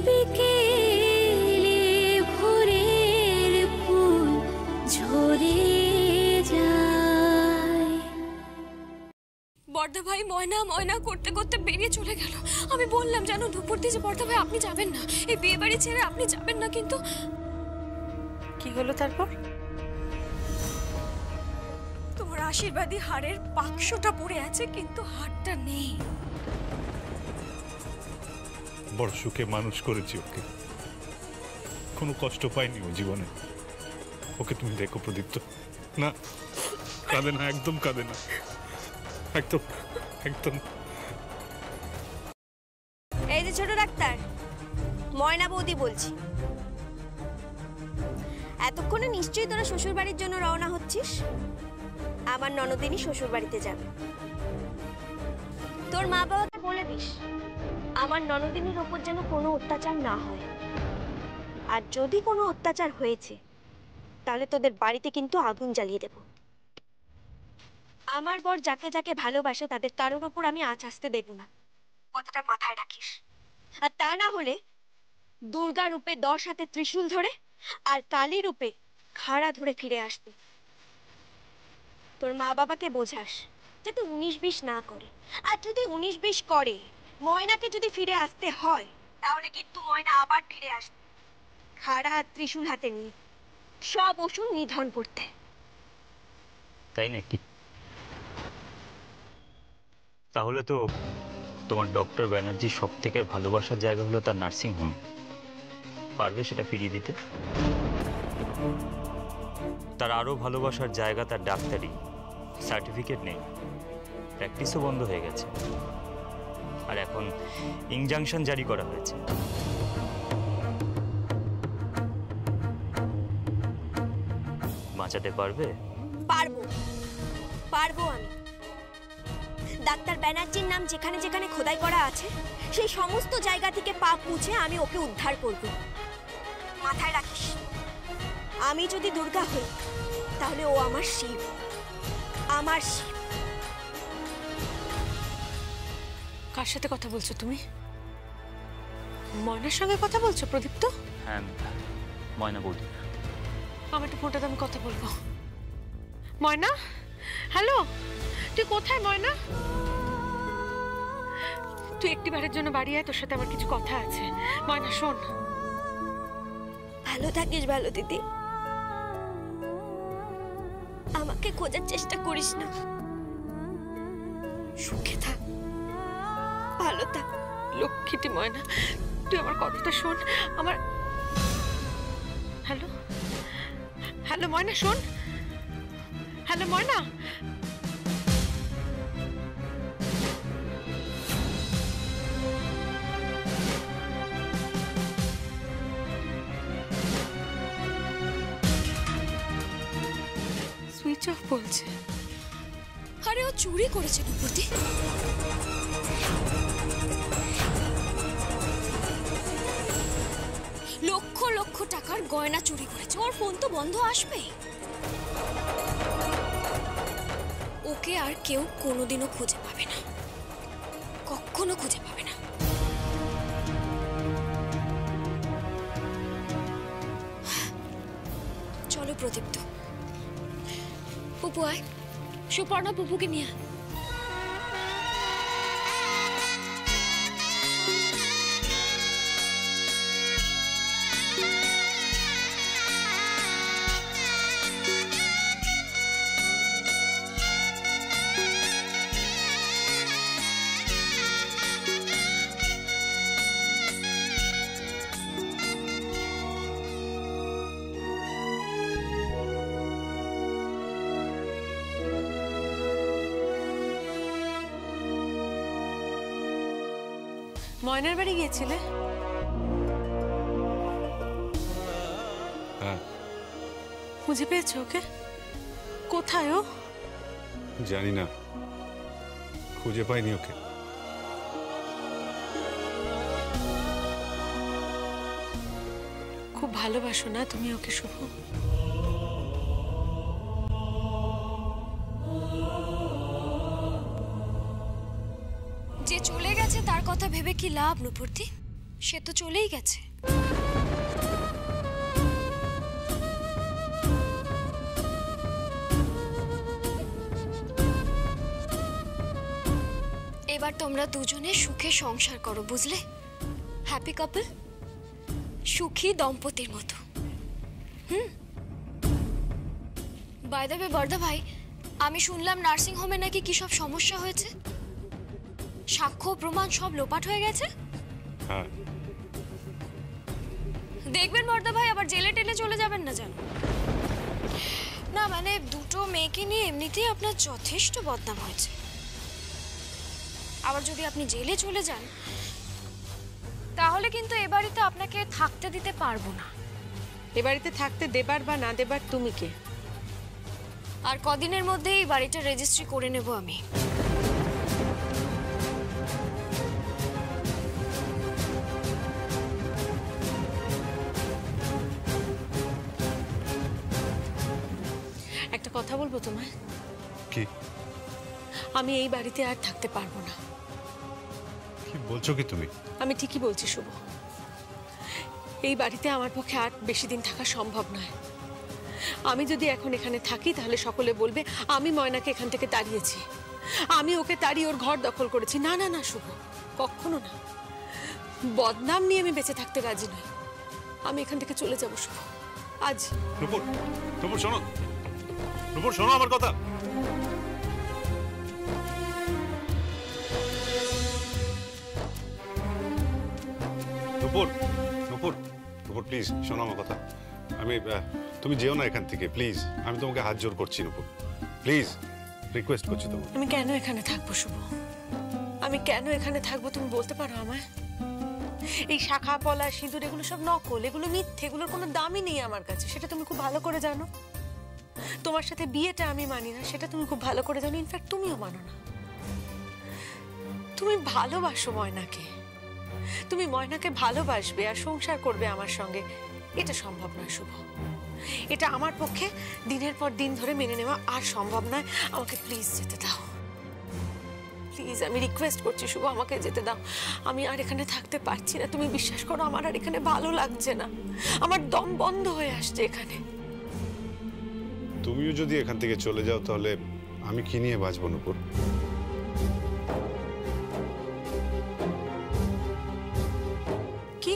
বিকেলে ভোরের ফুল ঝরে যায়। বর্দা ভাই ময়না ময়না করতে করতে বেরিয়ে চলে গেল। আমি বললাম জানো নুপুরদি যে বর্দা ভাই আপনি যাবেন না, এই বিয়ে বাড়ি ছেড়ে আপনি যাবেন না, কিন্তু কি হলো তারপর? তোমার আশীর্বাদী হাড়ের বাক্সটা পড়ে আছে, কিন্তু হাড়টা নেই। বড় সুখে মানুষ করেছি ওকে, কোনো কষ্ট পাইনি ও জীবনে। ওকে তুমি দেখো প্রদীপ্ত, না কাঁদে না, একদম কাঁদে না, একদম একদম। এই যে ছোট ডাক্তার, ময়না বৌদি বলছি। এতক্ষণে নিশ্চয়ই তোরা শ্বশুর বাড়ির জন্য রওনা হচ্ছিস। আমার ননদিনী শ্বশুর বাড়িতে যাবে। তোর মা বাবাকে বলে দিস আমার ননদিনীর ওপর যেন কোনো অত্যাচার না হয়, আর যদি কোনো অত্যাচার হয়েছে তাহলে তোদের বাড়িতে কিন্তু আগুন জ্বালিয়ে দেব। আমার বর যাকে যাকে ভালোবাসে তাদের কারোর ওপর আমি আঁচ আসতে দেব না, কথাটা মাথায় রাখিস। আর তা না হলে দুর্গা রূপে 10 হাতে ত্রিশূল ধরে আর কালী রূপে খাড়া ধরে ফিরে আসবে। তোর মা বাবাকে বোঝাস যাতে 19-20 না করে, আর যদি 19-20 করে ময়নাকে যদি ফিরে আসতে হয় তাহলে কিন্তু ময়না আবার ফিরে আসবে খাড়া আর ত্রিশূল হাতে নিয়ে, সব অসুর নিধন করতে। তাই নাকি? তাহলে তো তোমার ডক্টর ব্যানার্জি সব থেকে ভালোবাসার জায়গা হলো তার নার্সিং হোম, পারবে সেটা ফিরিয়ে দিতে? তার আরো ভালোবাসার জায়গা তার ডাক্তারি, সার্টিফিকেট নেই, প্র্যাকটিসও বন্ধ হয়ে গেছে, আর এখন ইনজাংশন জারি করা হয়েছে। বাঁচাতে পারবে? পারবো, পারবো আমি। ডাক্তার ব্যানার্জির নাম যেখানে যেখানে খোদাই করা আছে সেই সমস্ত জায়গা থেকে পাপ মুছে আমি ওকে উদ্ধার করব। মাথায় রাখিস, আমি যদি দুর্গা হই তাহলে ও আমার শিব, আমার শিব। কার সাথে কথা বলছো তুমি? ময়নার সঙ্গে কথা বলছো প্রদীপ্ত? হ্যাঁ ময়না বৌদি। আমি একটু ফোনটাতে আমি কথা বলবো। ময়না, হ্যালো, তুই কোথায় ময়না? তুই একটিবারের জন্য বাড়ি আয়, তোর সাথে আমার কিছু কথা আছে। ময়না শোন। ভালো থাকিস ভালো দিদি, আমাকে খোঁজার চেষ্টা করিস না। সুখে থাক, ভালো থাক। লক্ষ্মীটি ময়না, তুই আমার কথাটা শোন। আমার হ্যালো, হ্যালো ময়না শোন। হ্যালো ময়না, সুইচ অফ বলছে। আরে ও চুরি করেছে নুপুরদি। লক্ষ লক্ষ টাকার গয়না চুরি করেছে, ওর ফোন তো বন্ধ আসবেই। ওকে আর কেউ কোনোদিনও খুঁজে পাবে না, কখনো খুঁজে পাবে না। চলো প্রদীপ্ত, পুপু আয়, সুপর্ণা পুপুকে নিয়ে আয়। ময়নার বাড়ি গিয়েছিলে? হ্যাঁ। খুঁজে পেয়েছো ওকে? কোথায় ও? জানি না, খুঁজে পাইনি ওকে। খুব ভালোবাসো না তুমি ওকে শুভ? যে চলে গেছে তার কথা ভেবে কি লাভ নুপুরদি? সে তো চলেই গেছে। এবার তোমরা দুজনে সুখে সংসার করো, বুঝলে? হ্যাপি কাপল, সুখী দম্পতির মতো। বাই দ্য ওয়ে বর্দা ভাই, আমি শুনলাম নার্সিং হোমে নাকি কি সব সমস্যা হয়েছে, সাক্ষ্য প্রমাণ সব লোপাট হয়ে গেছে। হ্যাঁ, দেখবেন বর্দা ভাই আবার জেলে টেলে চলে যাবেন না যেন। না মানে দুটো মেয়েকে নিয়ে এমনিতেই আপনার যথেষ্ট বদনাম হয়েছে, আবার যদি আপনি জেলে চলে যান তাহলে কিন্তু এ বাড়িতে আপনাকে থাকতে দিতে পারবো না। এ বাড়িতে থাকতে দেবার বা না দেবার তুমি কে? আর কদিনের মধ্যেই এই বাড়িটা রেজিস্ট্রি করে নেব আমি। একটা কথা বলবো তোমায়? কি? আমি এই বাড়িতে আর থাকতে পারবো না। কি বলছো কি তুমি? আমি ঠিকই বলছি শুভ, এই বাড়িতে আমার পক্ষে আর বেশি দিন থাকা সম্ভব নয়। আমি যদি এখন এখানে থাকি তাহলে সকলে বলবে আমি ময়নাকে এখান থেকে তাড়িয়েছি, আমি ওকে তাড়িয়ে ওর ঘর দখল করেছি। না না না শুভ, কখনো না। বদনাম নিয়ে আমি বেঁচে থাকতে রাজি নই। আমি এখান থেকে চলে যাব শুভ, আজ। নূপুর, নূপুর শোনো, নূপুর শোনো আমার কথা। নূপুর, নূপুর, নূপুর প্লিজ শোনো আমার কথা। তুমি যেও না এখান থেকে প্লিজ, আমি তোমাকে হাত জোর করছি নূপুর, প্লিজ রিকোয়েস্ট করছি তোমাকে। আমি কেন এখানে থাকবো শুভ? আমি কেন এখানে থাকবো তুমি বলতে পারো আমায়? এই শাখা পলা সিঁদুর এগুলো সব নকল, এগুলো মিথ্যে, এগুলোর কোনো দামই নেই আমার কাছে, সেটা তুমি খুব ভালো করে জানো। তোমার সাথে বিয়েটা আমি মানি না, সেটা তুমি খুব ভালো করে জানো। ইনফ্যাক্ট তুমিও মানো না। তুমি ভালোবাসো ময়নাকে, তুমি ময়নাকে ভালোবাসবে আর সংসার করবে আমার সঙ্গে, এটা সম্ভব নয় শুভ। এটা আমার পক্ষে দিনের পর দিন ধরে মেনে নেওয়া আর সম্ভব নয়। আমাকে প্লিজ যেতে দাও, প্লিজ, আমি রিকোয়েস্ট করছি শুভ, আমাকে যেতে দাও। আমি আর এখানে থাকতে পারছি না, তুমি বিশ্বাস করো, আমার আর এখানে ভালো লাগছে না, আমার দম বন্ধ হয়ে আসছে এখানে। তুমিও যদি এখান থেকে চলে যাও তাহলে আমি কি নিয়ে বাঁচবো নূপুর? কি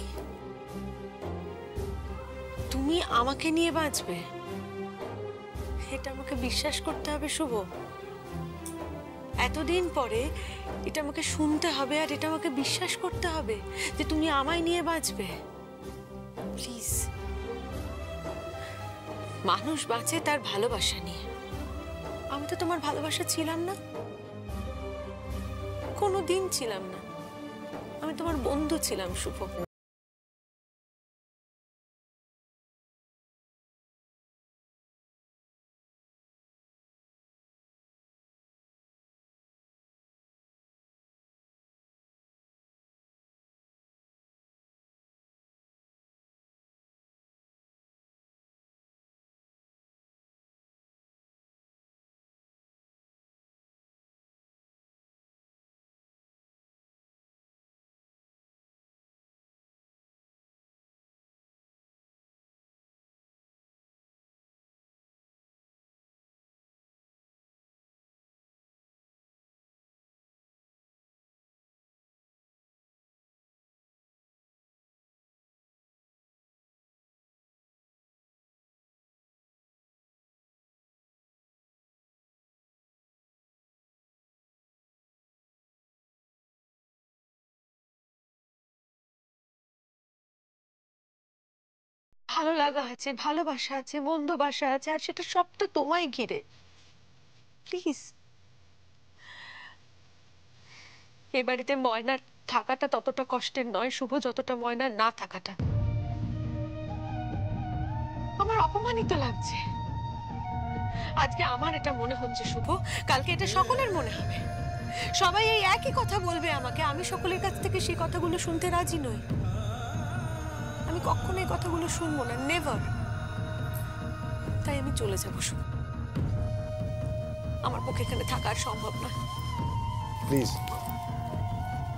তুমি আমাকে নিয়ে বাঁচবে? এটা আমাকে বিশ্বাস করতে হবে শুভ। এতদিন পরে এটা আমাকে শুনতে হবে আর এটা আমাকে বিশ্বাস করতে হবে যে তুমি আমায় নিয়ে বাঁচবে। প্লিজ। মানুষ বাঁচে তার ভালোবাসা নিয়ে। আমি তো তোমার ভালোবাসা ছিলাম না, কোনোদিন ছিলাম না। আমি তোমার বন্ধু ছিলাম শুভ। ভালো লাগা আছে, ভালোবাসা আছে, বন্ধুবাসা আছে, আর সেটা সব তো তোমায় ঘিরে। প্লিজ, এ বাড়িতে ময়নার থাকাটা ততটা কষ্টের নয় শুভ যতটা ময়নার না থাকাটা। আমার অপমানিত লাগছে। আজকে আমার এটা মনে হচ্ছে শুভ, কালকে এটা সকলের মনে হবে। সবাই এই একই কথা বলবে আমাকে। আমি সকলের কাছ থেকে সেই কথাগুলো শুনতে রাজি নই। আমি কখনো এই কথাগুলো শুনবো না, নেভার। তাই আমি চলে যাব শুভ। আমার পক্ষে এখানে থাকা আর সম্ভব না। প্লিজ,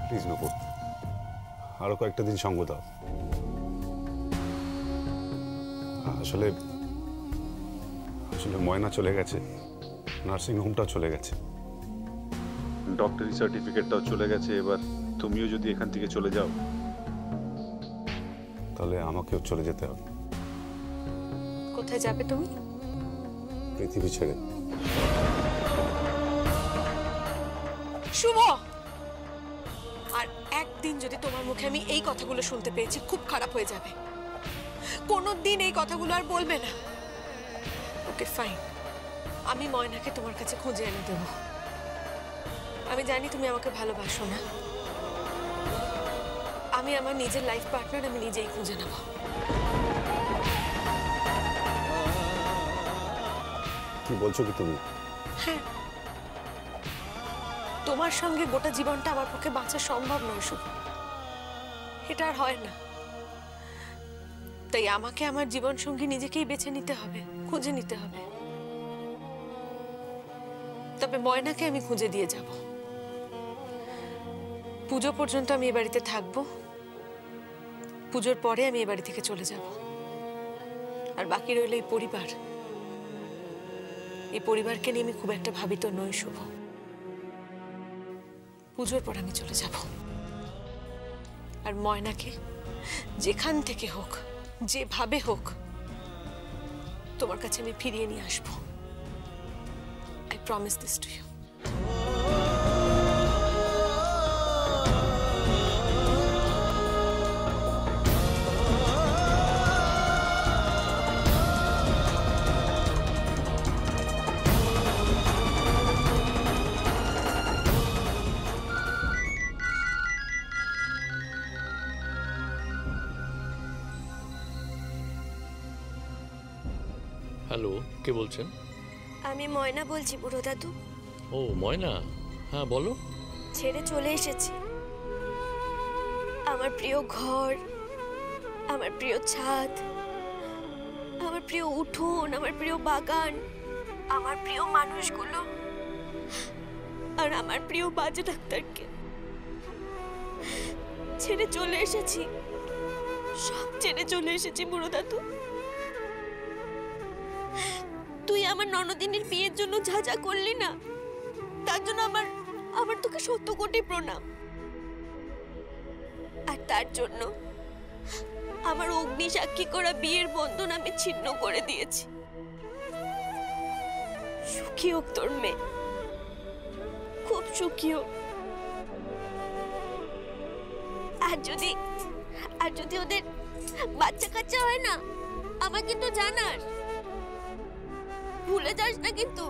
প্লিজ নূপুর, আরো কয়েকটা দিন সঙ্গ দাও। আসলে আসলে ময়না চলে গেছে, নার্সিং হোমটাও চলে গেছে, ডক্টরি সার্টিফিকেটটাও চলে গেছে। এবার তুমিও যদি এখান থেকে চলে যাও তাহলে আমাকেও চলে যেতে হবে। কোথায় যাবে তুমি? পৃথিবী ছেড়ে। শুভ, আর একদিন যদি তোমার মুখে আমি এই কথাগুলো শুনতে পেয়েছি, খুব খারাপ হয়ে যাবে। কোনোদিন এই কথাগুলো আর বলবে না। ওকে ফাইন, আমি ময়নাকে তোমার কাছে খুঁজে এনে দেবো। আমি জানি তুমি আমাকে ভালোবাসো না। আমি আমার নিজের লাইফ পার্টনার আমি নিজেই খুঁজে নেব। কি বলছো কি তুমি? হ্যাঁ, তোমার সঙ্গে গোটা জীবনটা আমার পক্ষে বাঁচা সম্ভব নয় শুভ, এটা আর হয় না। তাই আমাকে আমার জীবন সঙ্গী নিজেকেই বেছে নিতে হবে, খুঁজে নিতে হবে। তবে ময়নাকে আমি খুঁজে দিয়ে যাব। পুজো পর্যন্ত আমি এ বাড়িতে থাকবো, পুজোর পরে আমি এ বাড়ি থেকে চলে যাব। আর বাকি রইল এই পরিবার। এই পরিবারকে নিয়ে আমি খুব একটা ভাবিত নই শুভ। পুজোর পর আমি চলে যাব, আর ময়নাকে যেখান থেকে হোক, যেভাবে হোক, তোমার কাছে আমি ফিরিয়ে নিয়ে আসবো। I promise this to you. Hello, কে বলছেন? আমি ময়না বলছি বুড়ো দাদু। ও ময়না, হ্যাঁ বলো। ছেড়ে চলে এসেছি আমার প্রিয় ঘর, আমার প্রিয় ছাদ, আমার প্রিয় উঠোন, আমার প্রিয় বাগান, আমার প্রিয় মানুষগুলো, আর আমার প্রিয় বাজে ডাক্তারকে ছেড়ে চলে এসেছি। সব ছেড়ে চলে এসেছি বুড়ো দাদু। তুই আমার ননদিনীর বিয়ের জন্য যা যা করলি না, তার জন্য আমার তোকে 100 কোটি প্রণাম। আর তার জন্য আমার অগ্নি সাক্ষী করা বিয়ের বন্ধন আমি ছিন্ন করে দিয়েছি। সুখী হোক তোর মেয়ে, খুব সুখী হোক। আর যদি ওদের বাচ্চা কাচ্চা হয় না, আমার কিন্তু জানাস, ভুলে যাস না কিন্তু।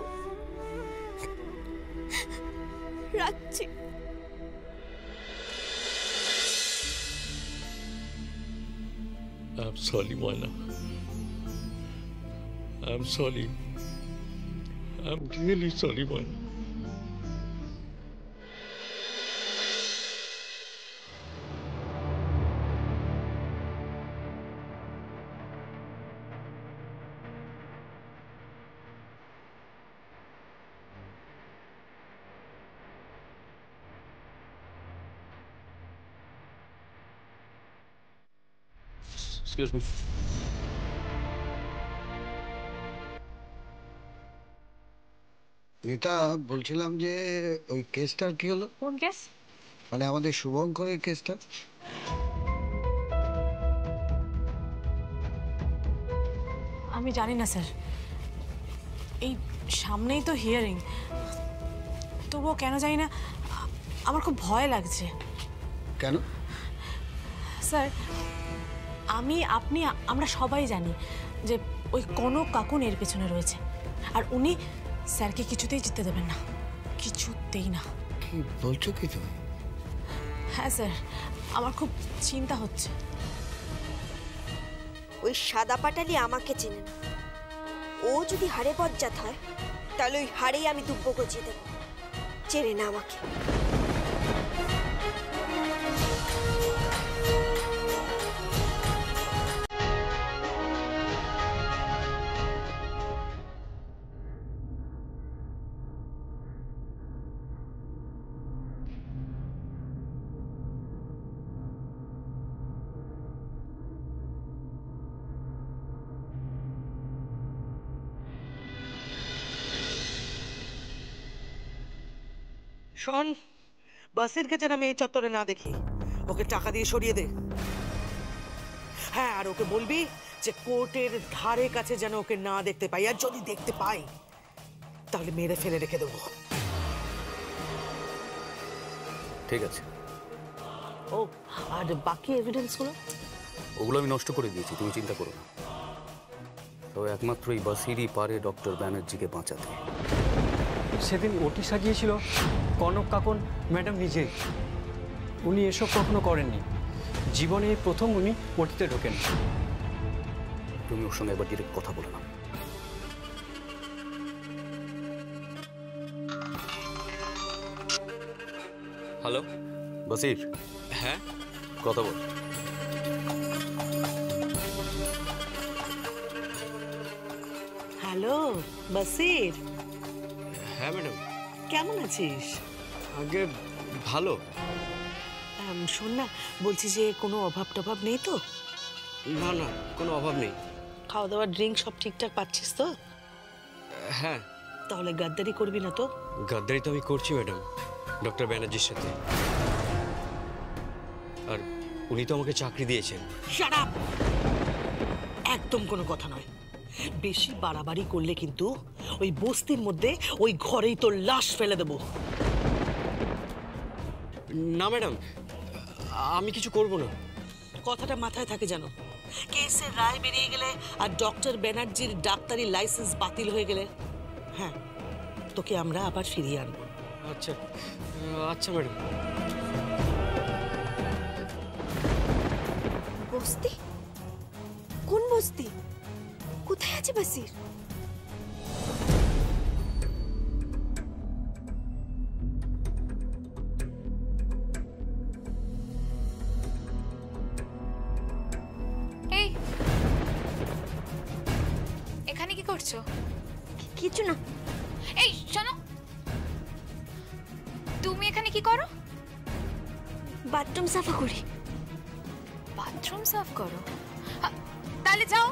রাখছি। I'm sorry, Moina. I'm sorry. I'm really sorry, Moina. Excuse me. এটা বলছিলাম যে ওই কেসটার কি হলো? কোন কেস? মানে আমাদের শুভঙ্করের কেসটা। আমি জানি না স্যার, এই সামনেই তো হিয়ারিং, তবুও কেন জানি না আমার খুব ভয় লাগছে। কেন? স্যার, আপনি আমরা সবাই জানি যে ওই কনক কাকুন এর পেছনে রয়েছে, আর উনি স্যারকে কিছুতেই জিততে দেবেন না, কিছুতেই না। কি বলছো কি তুমি? হ্যাঁ স্যার, আমার খুব চিন্তা হচ্ছে। ওই সাদা পাটালি আমাকে চেনে না। ও যদি হাড়ে বজ্জাত হয়, তাহলে ওই হাড়েই আমি দুব্বো গজিয়ে দেবো। চেনে না আমাকে। শোন, বাসিরকে যেন আমি এই চত্বরে না দেখি। ওকে টাকা দিয়ে সরিয়ে দে। হ্যাঁ, আর ওকে বলবি যে কোর্টের ধারে কাছে যেন ওকে না দেখতে পাই, আর যদি দেখতে পাই তাহলে মেরে ফেলে রেখে দেবো। ঠিক আছে। ও, আর বাকি এভিডেন্সগুলো? ওগুলো আমি নষ্ট করে দিয়েছি, তুমি চিন্তা করো না। তবে একমাত্র এই বাসিরই পারে ডক্টর ব্যানার্জিকে বাঁচাতে। সেদিন ওটি সাজিয়েছিল কনক কাকন ম্যাডাম নিজে। উনি এসব কখনো করেননি, জীবনে প্রথম উনি ওটিতে ঢোকেন। তুমি ওর সঙ্গে একবার ডিরেক্ট কথা বলো না। হ্যালো বাসির। হ্যাঁ, কথা বল। হ্যালো বাসির। হ্যাঁ ম্যাডাম। কেমন আছিস? আগে ভালো। শোন না, বলছি যে কোনো অভাব টভাব নেই তো? না না, কোনো অভাব নেই। খাওয়া দাওয়া ড্রিঙ্ক সব ঠিকঠাক পাচ্ছিস তো? হ্যাঁ। তাহলে গাদ্দারি করবি না তো? গাদ্দারি তো আমি করছি ম্যাডাম, ডক্টর ব্যানার্জির সাথে। আর উনি তো আমাকে চাকরি দিয়েছেন। Shut up! একদম কোনো কথা নয়। বেশি বাড়াবাড়ি করলে কিন্তু ওই বস্তির মধ্যে ওই ঘরেই তোর লাশ ফেলে দেবো। না ম্যাডাম, আমি কিছু করব না। কথাটা মাথায় থাকে জানো। কেসের রায় বেরিয়ে গেলে আর ডক্টর ব্যানার্জির ডাক্তারি লাইসেন্স বাতিল হয়ে গেলে, হ্যাঁ, তোকে আমরা আবার ফিরিয়ে আনবো। আচ্ছা আচ্ছা ম্যাডাম। বস্তি? কোন বস্তি? কোথায় আছে বাসির? এই, এখানে কি করছো? কিছু না। এই শোনো, তুমি এখানে কি করো? বাথরুম সাফা করি। বাথরুম সাফ করো? তাহলে যাও,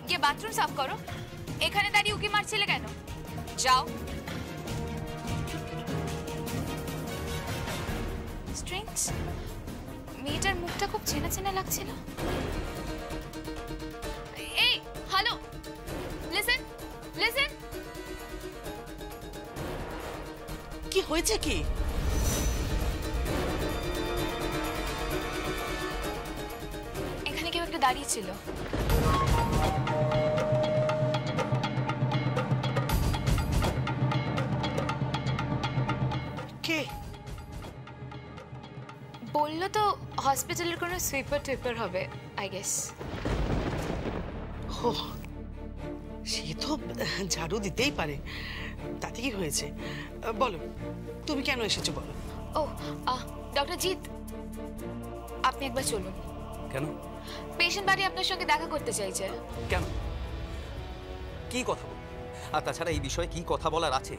গিয়ে বাথরুম সাফ করো। এখানে দাঁড়িয়ে উকি মারছিলে কেন? যাও। স্ট্রিংস, মেয়েটার মুখটা খুব চেনা চেনা লাগছিল। এই হ্যালো, লিসেন লিসেন। কি হয়েছে কি? এখানে কেউ একটা দাঁড়িয়ে ছিল। কে? বললো তো হসপিটালের কোনো সুইপার টুইপার হবে, আই গেস। ও, সে তো ঝাড়ু দিতেই পারে, তাতে কি হয়েছে? বলো, তুমি কেন এসেছো বলো। ও, ডক্টর জিৎ, আপনি একবার চলুন। কেন? পেশেন্ট বাড়ি আপনার সঙ্গে দেখা করতে চাইছে। কেন? কি কথা বল? আর তাছাড়া এই বিষয়ে কি কথা বলার আছে?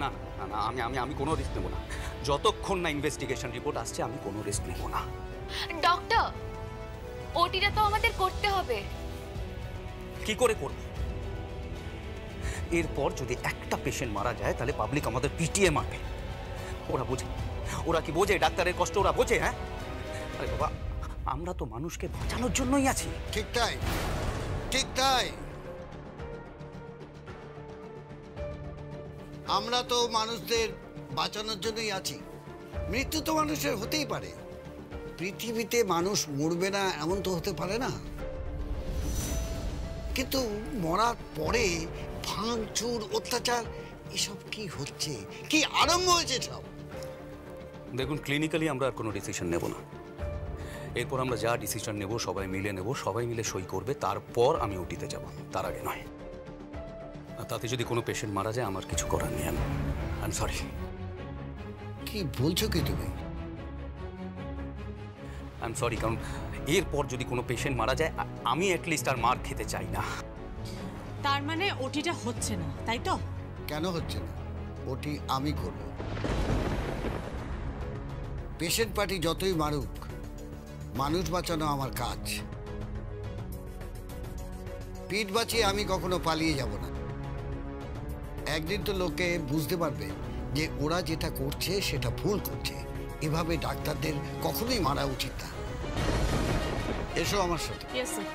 না না না, আমি আমি আমি কোনো রিস্ক নেব না। যতক্ষণ না ইনভেস্টিগেশন রিপোর্ট আসছে আমি কোনো রিস্ক নেব না। ডক্টর, ওটিটা তো আমাদের করতে হবে। কি করে করব? এরপর যদি একটা পেশেন্ট মারা যায় তাহলে পাবলিক আমাদের পিটিয়ে মারবে। ওরা বোঝে? ওরা কি বোঝে ডাক্তারের কষ্ট? ওরা বোঝে? হ্যাঁ, আরে বাবা, আমরা তো মানুষকে বাঁচানোর জন্যই আছি। ঠিক তাই, ঠিক তাই। আমরা তো মানুষদের বাঁচানোর জন্যই আছি। মৃত্যু তো মানুষের হতেই পারে, পৃথিবীতে মানুষ মরবে না এমন তো হতে পারে না। কিন্তু মরার পরে ভাঙচুর, অত্যাচার, এসব কি হচ্ছে? কি আরম্ভ হয়েছে সব? দেখুন, ক্লিনিক্যালি আমরা আর কোনো ডিসিশন নেব না। এরপর আমরা যা ডিসিশন নেব সবাই মিলে নেব, সবাই মিলে সই করবে, তারপর আমি ওটিতে যাব, তার আগে নয়। আর তাতে যদি কোনো পেশেন্ট মারা যায় আমার কিছু করার নেই। I am sorry. কি বলছো কি তুমি? আই এম সরি, কারণ এরপর যদি কোনো পেশেন্ট মারা যায় আমি অ্যাটলিস্ট আর মার খেতে চাই না। তার মানে ওটিটা হচ্ছে না, তাই তো? কেন হচ্ছে না? ওটি আমি করব। পেশেন্ট পার্টি যতই মারুক, মানুষ বাঁচানো আমার কাজ। পিঠ বাঁচিয়ে আমি কখনো পালিয়ে যাব না। একদিন তো লোকে বুঝতে পারবে যে ওরা যেটা করছে সেটা ভুল করছে। এভাবে ডাক্তারদের কখনোই মারা উচিত না। এসো আমার সাথে। Yes sir.